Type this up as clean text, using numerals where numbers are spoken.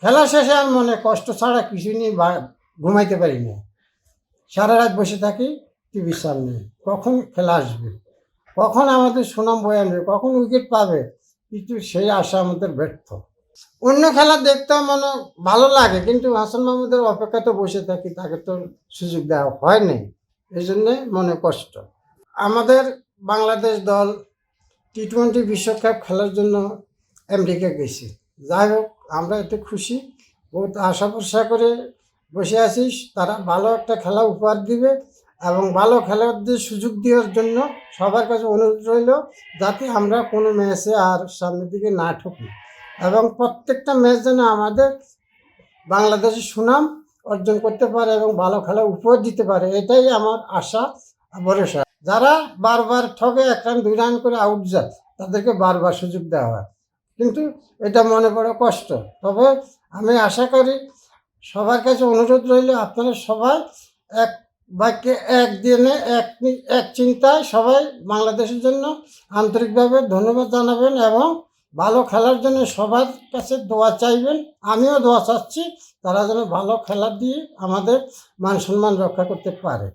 খেলা শেষে আর মনে কষ্ট ছাড়া কিছু নিয়ে ঘুমাইতে পারি না। সারা রাত বসে থাকি টিভির সামনে, কখন খেলা আসবে, কখন আমাদের সুনাম বয়ে আনবে, কখন উইকেট পাবে, কিন্তু সেই আশা আমাদের ব্যর্থ। অন্য খেলা দেখতেও মনে ভালো লাগে, কিন্তু হাসান মাহমুদের অপেক্ষাতে বসে থাকি, তাকে তো সুযোগ দেওয়া হয়নি, এই জন্যে মনে কষ্ট। আমাদের বাংলাদেশ দল টি-20 বিশ্বকাপ খেলার জন্য আমেরিকা গেছি। যাই হোক, আমরা এতে খুশি, বহুত আশা ভরসা করে বসে আছিস, তারা ভালো একটা খেলা উপহার দিবে এবং ভালো খেলোয়াড়দের সুযোগ দেওয়ার জন্য সবার কাছে অনুরোধ রইল, যাতে আমরা কোনো ম্যাচে আর সামনের দিকে না ঠকি এবং প্রত্যেকটা ম্যাচ যেন আমাদের বাংলাদেশের সুনাম অর্জন করতে পারে এবং ভালো খেলা উপহার দিতে পারে, এটাই আমার আশা ভরসা। যারা বারবার ঠকে 1 রান 2 রান করে আউট যায়, তাদেরকে বারবার সুযোগ দেওয়া হয়, কিন্তু এটা মনে বড় কষ্ট। তবে আমি আশা করি, সবার কাছে অনুরোধ রইল, আপনারা সবাই এক বাক্যে, একদিনে, এক চিন্তায় সবাই বাংলাদেশের জন্য আন্তরিকভাবে ধন্যবাদ জানাবেন এবং ভালো খেলার জন্য সবার কাছে দোয়া চাইবেন। আমিও দোয়া চাচ্ছি, তারা যেন ভালো খেলা দিয়ে আমাদের মান সম্মান রক্ষা করতে পারে।